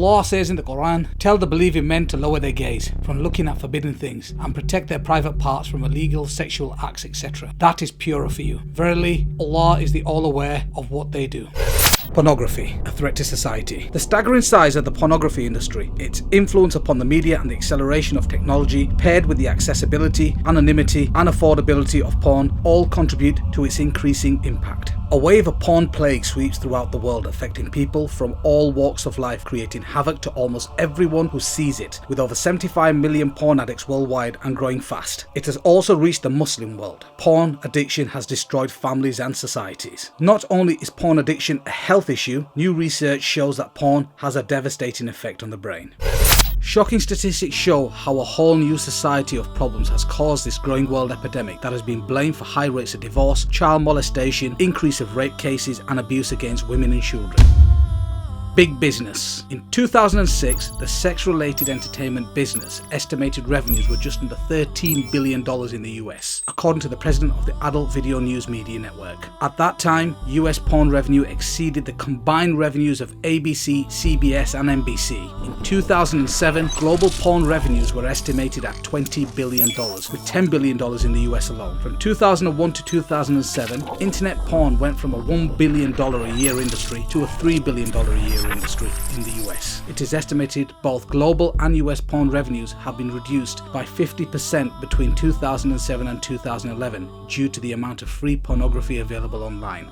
Allah says in the Quran, "Tell the believing men to lower their gaze from looking at forbidden things and protect their private parts from illegal sexual acts, etc. That is purer for you. Verily, Allah is the all-aware of what they do." Pornography, a threat to society. The staggering size of the pornography industry, its influence upon the media and the acceleration of technology, paired with the accessibility, anonymity and affordability of porn, all contribute to its increasing impact. A wave of porn plague sweeps throughout the world, affecting people from all walks of life, creating havoc to almost everyone who sees it, with over 75 million porn addicts worldwide and growing fast. It has also reached the Muslim world. Porn addiction has destroyed families and societies. Not only is porn addiction a health issue, new research shows that porn has a devastating effect on the brain. Shocking statistics show how a whole new society of problems has caused this growing world epidemic that has been blamed for high rates of divorce, child molestation, increase of rape cases and abuse against women and children. Big business. In 2006, the sex-related entertainment business estimated revenues were just under $13 billion in the US, according to the president of the Adult Video News Media Network. At that time, US porn revenue exceeded the combined revenues of ABC, CBS and NBC. In 2007, global porn revenues were estimated at $20 billion, with $10 billion in the US alone. From 2001 to 2007, internet porn went from a $1 billion a year industry to a $3 billion a year industry in the US. It is estimated both global and US porn revenues have been reduced by 50% between 2007 and 2011 due to the amount of free pornography available online.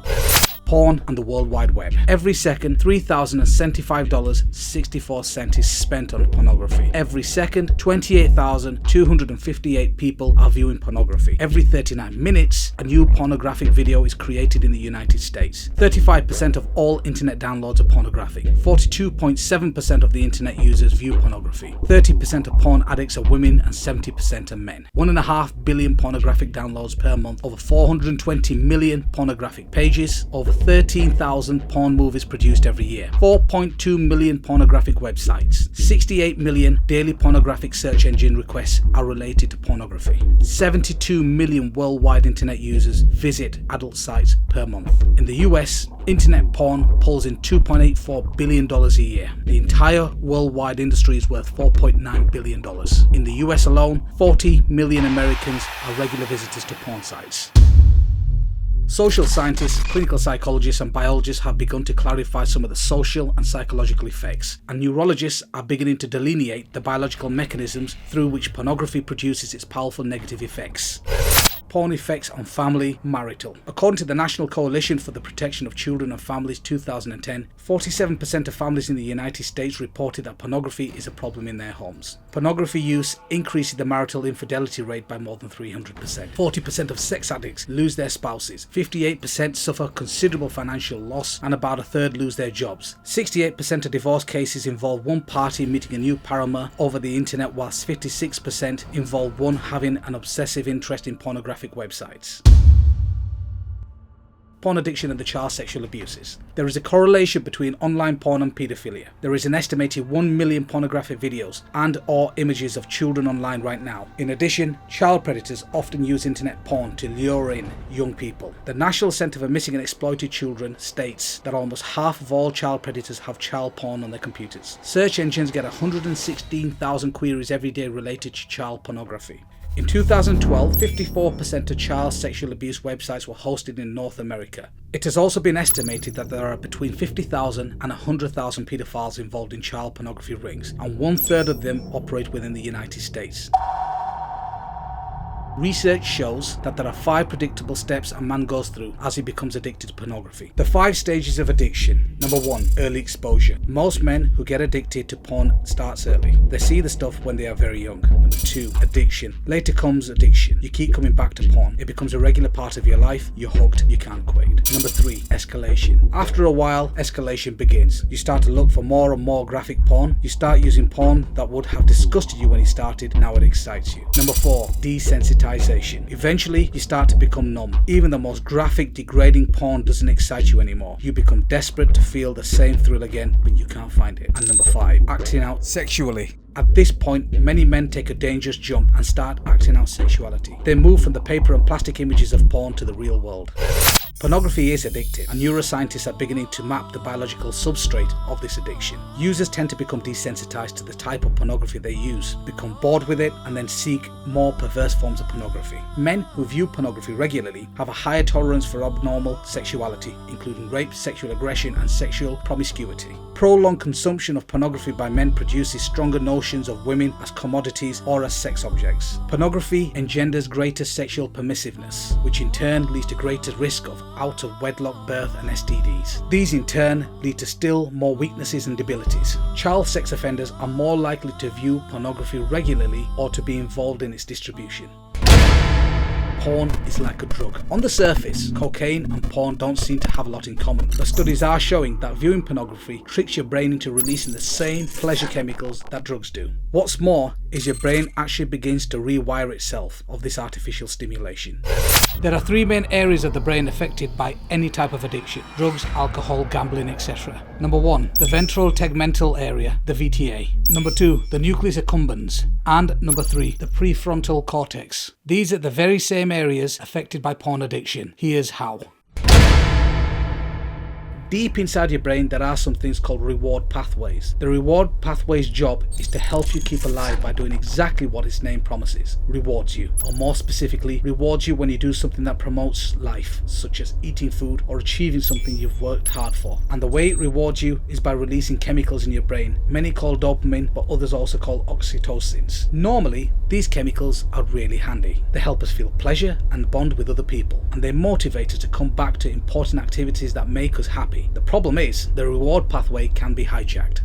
Porn and the World Wide Web. Every second, $3,075.64 is spent on pornography. Every second, 28,258 people are viewing pornography. Every 39 minutes, a new pornographic video is created in the United States. 35% of all internet downloads are pornographic. 42.7% of the internet users view pornography. 30% of porn addicts are women and 70% are men. 1.5 billion pornographic downloads per month. Over 420 million pornographic pages. Over 13,000 porn movies produced every year, 4.2 million pornographic websites, 68 million daily pornographic search engine requests are related to pornography, 72 million worldwide internet users visit adult sites per month. In the US, internet porn pulls in $2.84 billion a year. The entire worldwide industry is worth $4.9 billion. In the US alone, 40 million Americans are regular visitors to porn sites. Social scientists, clinical psychologists and biologists have begun to clarify some of the social and psychological effects, and neurologists are beginning to delineate the biological mechanisms through which pornography produces its powerful negative effects. Porn effects on family, marital. According to the National Coalition for the Protection of Children and Families 2010, 47% of families in the United States reported that pornography is a problem in their homes. Pornography use increases the marital infidelity rate by more than 300%. 40% of sex addicts lose their spouses. 58% suffer considerable financial loss, and about a third lose their jobs. 68% of divorce cases involve one party meeting a new paramour over the internet, whilst 56% involve one having an obsessive interest in pornographic websites. Porn addiction and the child sexual abuses. There is a correlation between online porn and pedophilia. There is an estimated 1 million pornographic videos and or images of children online right now. In addition, child predators often use internet porn to lure in young people. The National Center for Missing and Exploited Children states that almost half of all child predators have child porn on their computers. Search engines get 116,000 queries every day related to child pornography. In 2012, 54% of child sexual abuse websites were hosted in North America. It has also been estimated that there are between 50,000 and 100,000 pedophiles involved in child pornography rings, and 1/3 of them operate within the United States. Research shows that there are 5 predictable steps a man goes through as he becomes addicted to pornography. The 5 stages of addiction. Number 1, early exposure. Most men who get addicted to porn starts early. They see the stuff when they are very young. Number 2, addiction. Later comes addiction. You keep coming back to porn. It becomes a regular part of your life. You're hooked. You can't quit. Number 3, escalation. After a while, escalation begins. You start to look for more and more graphic porn. You start using porn that would have disgusted you when you started. Now it excites you. Number 4, desensitization. Eventually, you start to become numb. Even the most graphic, degrading porn doesn't excite you anymore. You become desperate to feel the same thrill again, but you can't find it. And number 5, acting out sexually. At this point, many men take a dangerous jump and start acting out sexuality. They move from the paper and plastic images of porn to the real world. Pornography is addictive, and neuroscientists are beginning to map the biological substrate of this addiction. Users tend to become desensitized to the type of pornography they use, become bored with it, and then seek more perverse forms of pornography. Men who view pornography regularly have a higher tolerance for abnormal sexuality, including rape, sexual aggression, and sexual promiscuity. Prolonged consumption of pornography by men produces stronger notions of women as commodities or as sex objects. Pornography engenders greater sexual permissiveness, which in turn leads to greater risk of out-of-wedlock birth and STDs. These in turn lead to still more weaknesses and debilities. Child sex offenders are more likely to view pornography regularly or to be involved in its distribution. Porn is like a drug. On the surface, cocaine and porn don't seem to have a lot in common, but studies are showing that viewing pornography tricks your brain into releasing the same pleasure chemicals that drugs do. What's more is your brain actually begins to rewire itself of this artificial stimulation. There are three main areas of the brain affected by any type of addiction: drugs, alcohol, gambling, etc. Number 1, the ventral tegmental area, the VTA. Number 2, the nucleus accumbens. And number 3, the prefrontal cortex. These are the very same areas affected by porn addiction. Here's how. Deep inside your brain, there are some things called reward pathways. The reward pathway's job is to help you keep alive by doing exactly what its name promises: rewards you, or more specifically, rewards you when you do something that promotes life, such as eating food or achieving something you've worked hard for. And the way it rewards you is by releasing chemicals in your brain, many call dopamine, but others also call oxytocins. Normally, these chemicals are really handy. They help us feel pleasure and bond with other people, and they motivate us to come back to important activities that make us happy. The problem is, the reward pathway can be hijacked.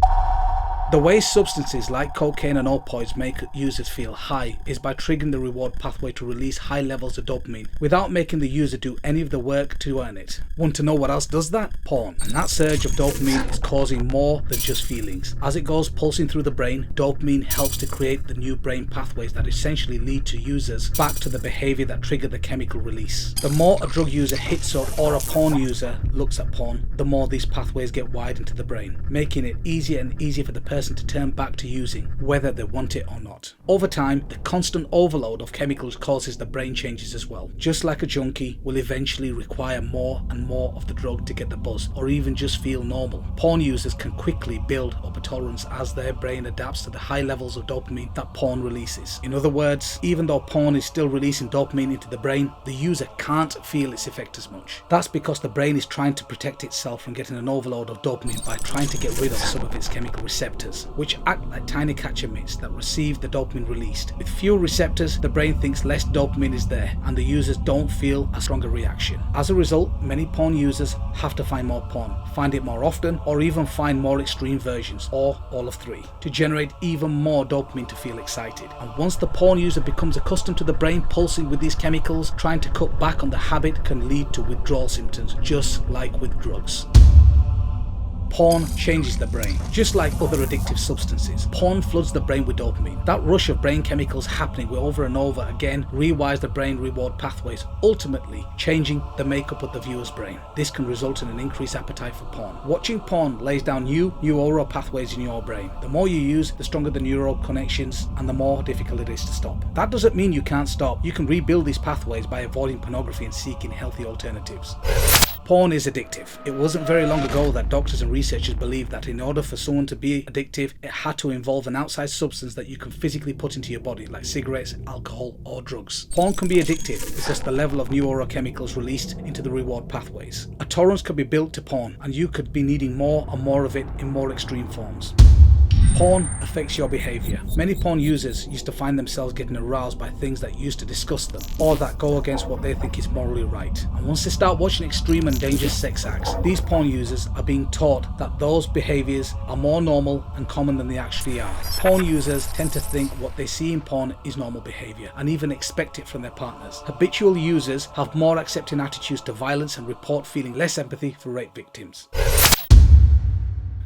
The way substances like cocaine and opioids make users feel high is by triggering the reward pathway to release high levels of dopamine without making the user do any of the work to earn it. Want to know what else does that? Porn. And that surge of dopamine is causing more than just feelings. As it goes pulsing through the brain, dopamine helps to create the new brain pathways that essentially lead to users back to the behavior that triggered the chemical release. The more a drug user hits up or a porn user looks at porn, the more these pathways get wired into the brain, making it easier and easier for the person to turn back to using, whether they want it or not. Over time, the constant overload of chemicals causes the brain changes as well. Just like a junkie will eventually require more and more of the drug to get the buzz, or even just feel normal. Porn users can quickly build up a tolerance as their brain adapts to the high levels of dopamine that porn releases. In other words, even though porn is still releasing dopamine into the brain, the user can't feel its effect as much. That's because the brain is trying to protect itself from getting an overload of dopamine by trying to get rid of some of its chemical receptors, which act like tiny catcher mitts that receive the dopamine released. With fewer receptors, the brain thinks less dopamine is there, and the users don't feel a stronger reaction. As a result, many porn users have to find more porn, find it more often, or even find more extreme versions, or all of three, to generate even more dopamine to feel excited. And once the porn user becomes accustomed to the brain pulsing with these chemicals, trying to cut back on the habit can lead to withdrawal symptoms, just like with drugs. Porn changes the brain. Just like other addictive substances, porn floods the brain with dopamine. That rush of brain chemicals happening over and over again rewires the brain reward pathways, ultimately changing the makeup of the viewer's brain. This can result in an increased appetite for porn. Watching porn lays down new neuro-pathways in your brain. The more you use, the stronger the neural connections and the more difficult it is to stop. That doesn't mean you can't stop. You can rebuild these pathways by avoiding pornography and seeking healthy alternatives. Porn is addictive. It wasn't very long ago that doctors and researchers believed that in order for someone to be addictive, it had to involve an outside substance that you can physically put into your body, like cigarettes, alcohol, or drugs. Porn can be addictive because the level of neurochemicals released into the reward pathways. A tolerance can be built to porn, and you could be needing more and more of it in more extreme forms. Porn affects your behavior. Many porn users used to find themselves getting aroused by things that used to disgust them, or that go against what they think is morally right. And once they start watching extreme and dangerous sex acts, these porn users are being taught that those behaviors are more normal and common than they actually are. Porn users tend to think what they see in porn is normal behavior, and even expect it from their partners. Habitual users have more accepting attitudes to violence and report feeling less empathy for rape victims.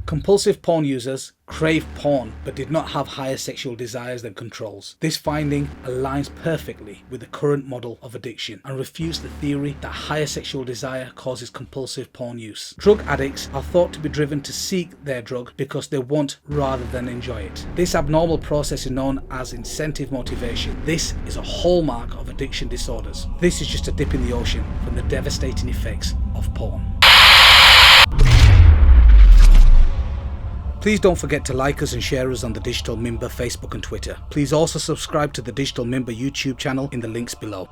Compulsive porn users crave porn but did not have higher sexual desires than controls. This finding aligns perfectly with the current model of addiction and refutes the theory that higher sexual desire causes compulsive porn use. Drug addicts are thought to be driven to seek their drug because they want rather than enjoy it. This abnormal process is known as incentive motivation. This is a hallmark of addiction disorders. This is just a dip in the ocean from the devastating effects of porn. Please don't forget to like us and share us on the Digital Mimba Facebook and Twitter. Please also subscribe to the Digital Mimba YouTube channel in the links below.